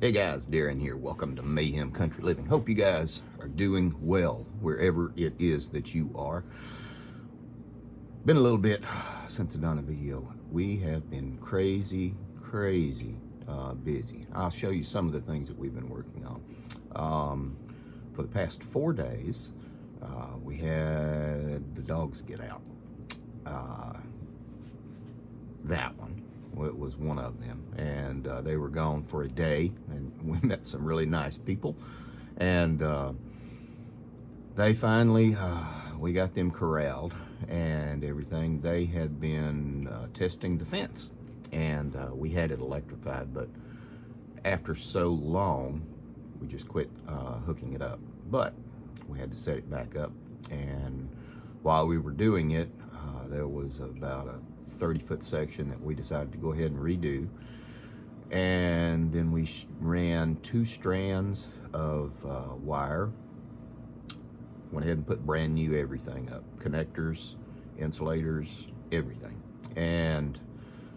Hey guys, Darren here. Welcome to Mayhem Country Living. Hope you guys are doing well wherever it is that you are. Been a little bit since I've done a video. We have been crazy busy. I'll show you some of the things that we've been working on. For the past 4 days, we had the dogs get out. That one. Well, it was one of them, and they were gone for a day, and we met some really nice people, and they finally we got them corralled and everything. They had been testing the fence, and we had it electrified, but after so long we just quit hooking it up. But we had to set it back up, and while we were doing it, there was about a 30-foot section that we decided to go ahead and redo, and then we ran 2 strands of wire, went ahead and put brand new everything up, connectors, insulators, everything. And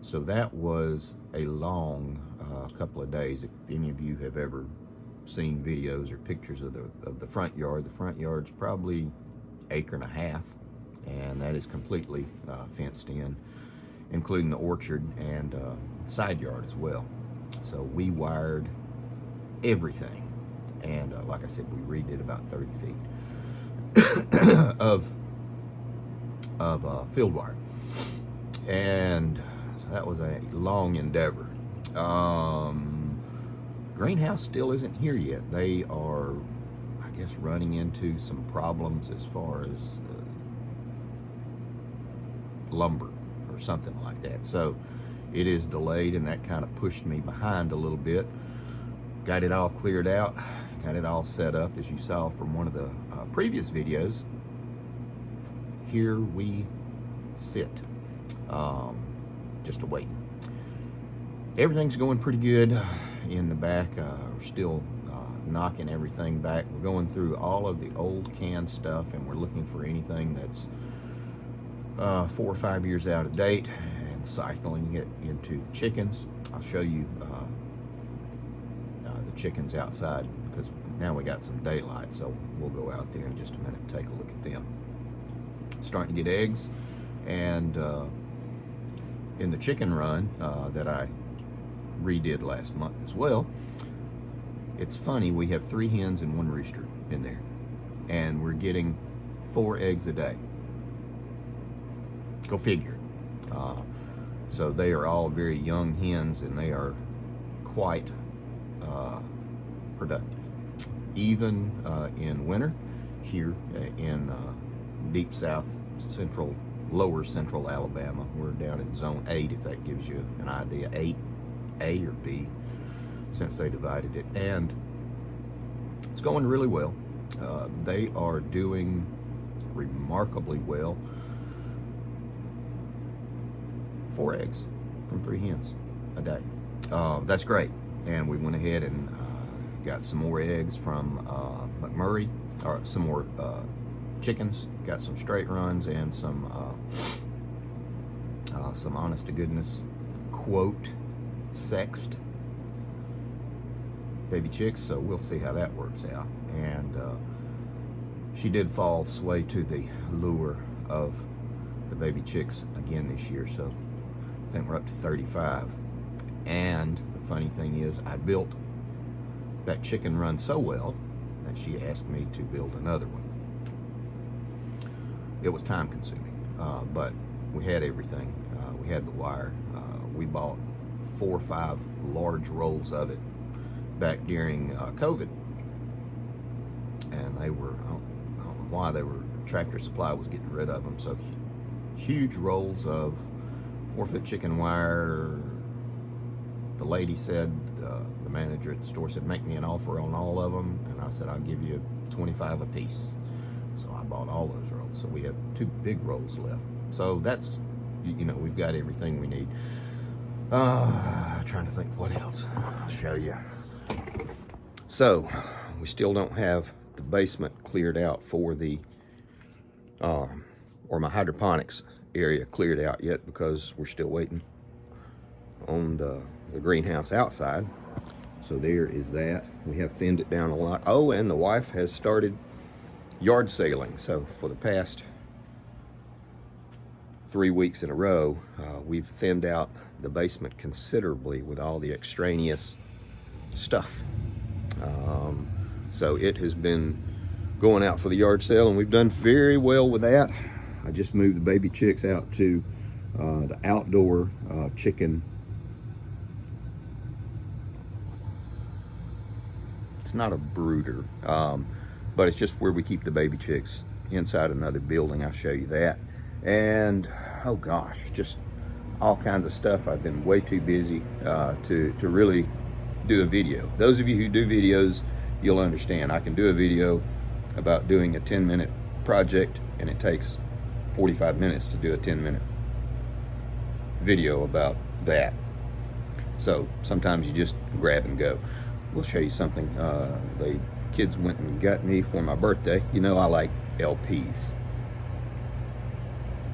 so that was a long couple of days. If any of you have ever seen videos or pictures of the front yard's probably 1.5 acres, and that is completely fenced in, including the orchard and side yard as well. So we wired everything, and like I said, we redid about 30 feet of field wire, and so that was a long endeavor. Greenhouse still isn't here yet. They are, I guess, running into some problems as far as lumber or something like that, so it is delayed, and that kind of pushed me behind a little bit. Got it all cleared out, got it all set up, as you saw from one of the previous videos. Here we sit, just awaiting. Everything's going pretty good in the back. We're still knocking everything back. We're going through all of the old canned stuff, and we're looking for anything that's 4 or 5 years out of date, and cycling it into the chickens. I'll show you the chickens outside, because now we got some daylight, so we'll go out there in just a minute and take a look at them. Starting to get eggs, and in the chicken run that I redid last month as well, it's funny, we have 3 hens and 1 rooster in there, and we're getting 4 eggs a day. Go figure. So they are all very young hens, and they are quite productive. Even in winter, here in deep south central, lower central Alabama, we're down in zone 8, if that gives you an idea, 8A or B, since they divided it, and it's going really well. They are doing remarkably well. 4 eggs from 3 hens a day. That's great. And we went ahead and got some more eggs from McMurray, or some more chickens. Got some straight runs and some honest to goodness, quote, sexed baby chicks. So we'll see how that works out. And she did fall sway to the lure of the baby chicks again this year, so I think we're up to 35. And the funny thing is, I built that chicken run so well that she asked me to build another one. It was time consuming, but we had everything. We had the wire. We bought 4 or 5 large rolls of it back during COVID, and they were, I don't know why, they were, Tractor Supply was getting rid of them, so huge rolls of 4-foot chicken wire. The lady said, the manager at the store said, make me an offer on all of them, and I said, I'll give you 25 a piece. So I bought all those rolls, so we have 2 big rolls left. So that's, you know, we've got everything we need. Trying to think what else I'll show you. So we still don't have the basement cleared out for the or my hydroponics area cleared out yet, because we're still waiting on the greenhouse outside. So there is that. We have thinned it down a lot. Oh, and the wife has started yard sailing. So for the past 3 weeks in a row, we've thinned out the basement considerably with all the extraneous stuff. So it has been going out for the yard sale, and we've done very well with that. I just moved the baby chicks out to the outdoor chicken. It's not a brooder, but it's just where we keep the baby chicks inside another building. I'll show you that. And oh gosh, just all kinds of stuff. I've been way too busy to really do a video. Those of you who do videos, you'll understand. I can do a video about doing a 10-minute project, and it takes 45 minutes to do a 10-minute video about that. So sometimes you just grab and go. We'll show you something. The kids went and got me for my birthday. You know I like LPs.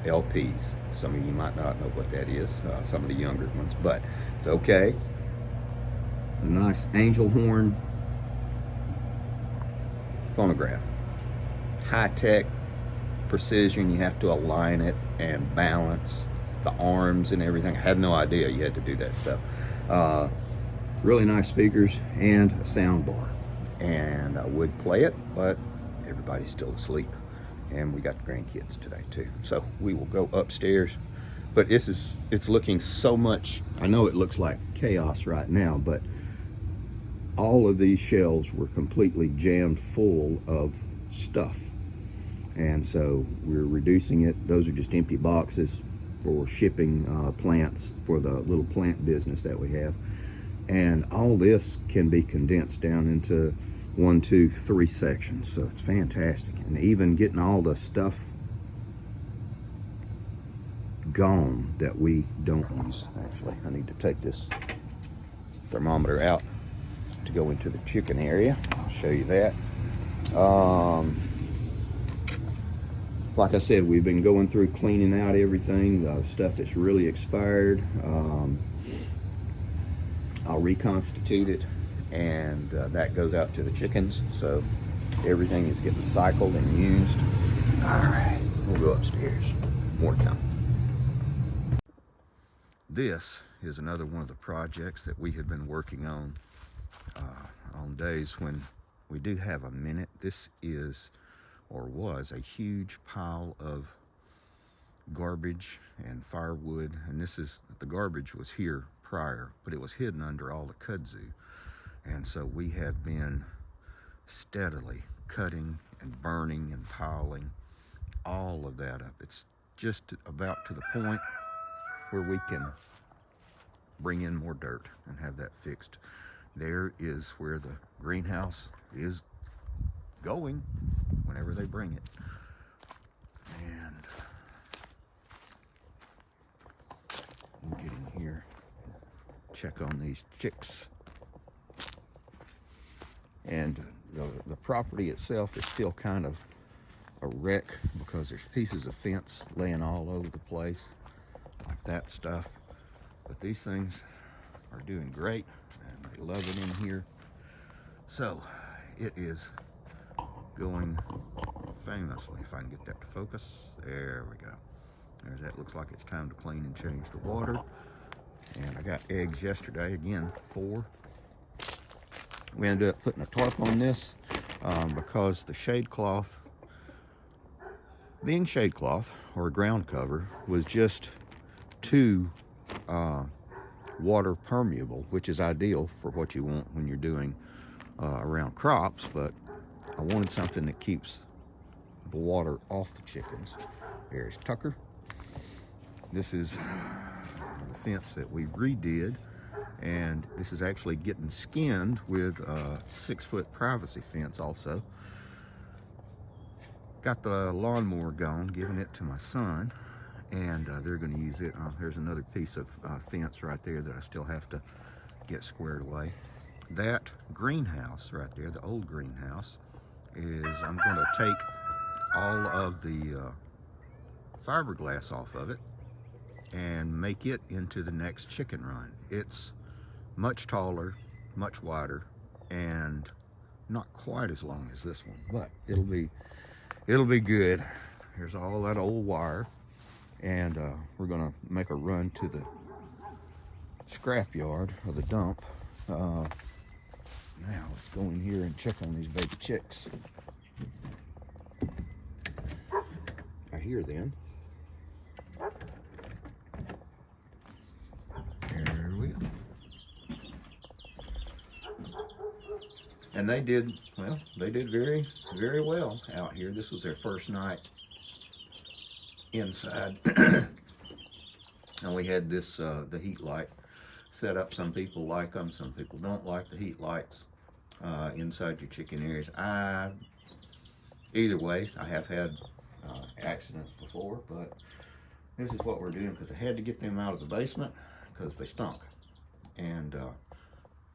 LPs. Some of you might not know what that is, some of the younger ones, but it's okay. A nice angel horn phonograph. High-tech precision. You have to align it and balance the arms and everything. I had no idea you had to do that stuff. Really nice speakers and a sound bar. And I would play it, but everybody's still asleep. And we got the grandkids today too. So we will go upstairs. But it's looking so much, I know it looks like chaos right now, but all of these shelves were completely jammed full of stuff. And so we're reducing it. Those are just empty boxes for shipping plants for the little plant business that we have. And all this can be condensed down into 1, 2, 3 sections. So it's fantastic. And even getting all the stuff gone that we don't use. Actually, I need to take this thermometer out to go into the chicken area. I'll show you that. Like I said, we've been going through cleaning out everything, stuff that's really expired. I'll reconstitute it, and that goes out to the chickens. So everything is getting cycled and used. All right, we'll go upstairs. More to come. This is another one of the projects that we have been working on days when we do have a minute. This is, or was, a huge pile of garbage and firewood, and the garbage was here prior, but it was hidden under all the kudzu. And so we have been steadily cutting and burning and piling all of that up. It's just about to the point where we can bring in more dirt and have that fixed. There is where the greenhouse is going whenever they bring it. And we'll get in here and check on these chicks. And the property itself is still kind of a wreck because there's pieces of fence laying all over the place, like that stuff. But these things are doing great, and they love it in here. So it is going famously. If I can get that to focus, there we go. There's that. Looks like it's time to clean and change the water. And I got eggs yesterday, again, 4. We ended up putting a tarp on this because the shade cloth, being shade cloth or a ground cover, was just too water permeable, which is ideal for what you want when you're doing around crops. But I wanted something that keeps the water off the chickens. There's Tucker. This is the fence that we redid, and this is actually getting skinned with a 6-foot privacy fence also. Got the lawnmower gone, giving it to my son, and they're going to use it. There's another piece of fence right there that I still have to get squared away. That greenhouse right there, the old greenhouse, is I'm going to take all of the fiberglass off of it and make it into the next chicken run. It's much taller, much wider and not quite as long as this one, but it'll be good. Here's all that old wire, and we're gonna make a run to the scrap yard or the dump. Now let's go in here and check on these baby chicks. I hear them. There we go. And they did very, very well out here. This was their first night inside. And we had this, the heat light set up. Some people like them, some people don't like the heat lights inside your chicken areas. Either way, I have had accidents before, but this is what we're doing because I had to get them out of the basement because they stunk. And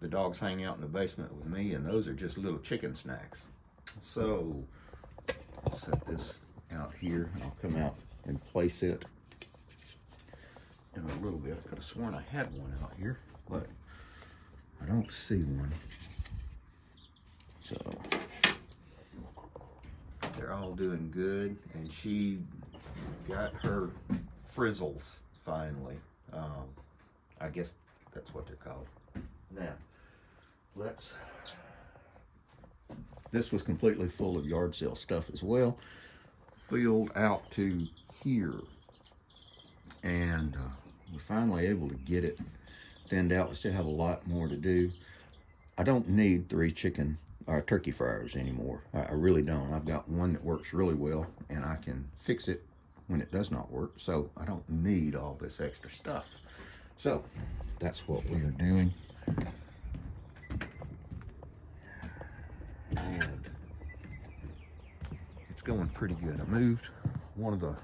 the dogs hang out in the basement with me, and those are just little chicken snacks. So I'll set this out here. I'll come out and place it in a little bit. I could have sworn I had one out here, but I don't see one. So they're all doing good, and she got her frizzles finally. I guess that's what they're called. Now, this was completely full of yard sale stuff as well, filled out to here, and we're finally able to get it thinned out. We still have a lot more to do. I don't need 3 turkey fryers anymore. I really don't. I've got one that works really well, and I can fix it when it does not work, so I don't need all this extra stuff. So that's what we are doing. And it's going pretty good. I moved one of the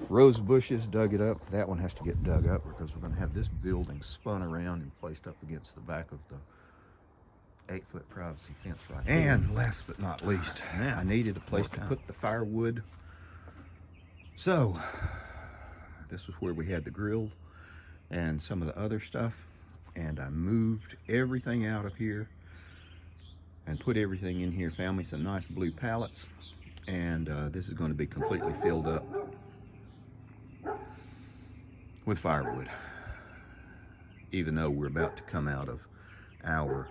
rose bushes, dug it up. That one has to get dug up because we're going to have this building spun around and placed up against the back of the 8-foot privacy fence right here. And last but not least, I needed a place to put the firewood. So this was where we had the grill and some of the other stuff, and I moved everything out of here and put everything in here. Found me some nice blue pallets, and this is going to be completely filled up with firewood, even though we're about to come out of our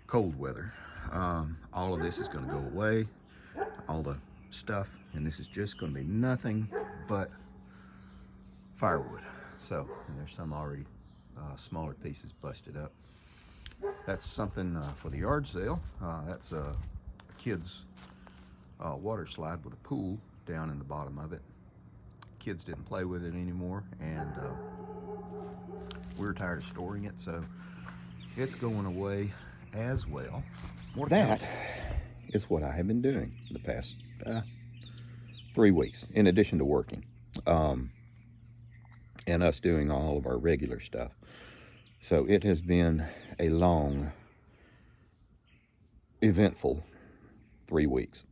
cold weather. All of this is going to go away, all the stuff, and this is just going to be nothing but firewood. So, and there's some already smaller pieces busted up. That's something for the yard sale. That's a kid's water slide with a pool down in the bottom of it. Kids didn't play with it anymore, and we were tired of storing it, so it's going away as well. That is what I have been doing the past 3 weeks, in addition to working, and us doing all of our regular stuff. So it has been a long, eventful 3 weeks.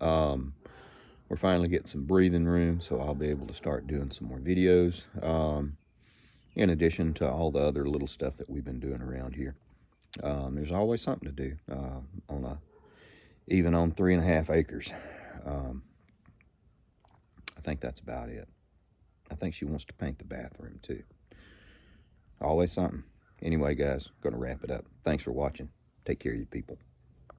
We're finally getting some breathing room, so I'll be able to start doing some more videos, in addition to all the other little stuff that we've been doing around here. There's always something to do even on 3.5 acres. I think that's about it. I think she wants to paint the bathroom too. Always something. Anyway, guys, going to wrap it up. Thanks for watching. Take care of you people.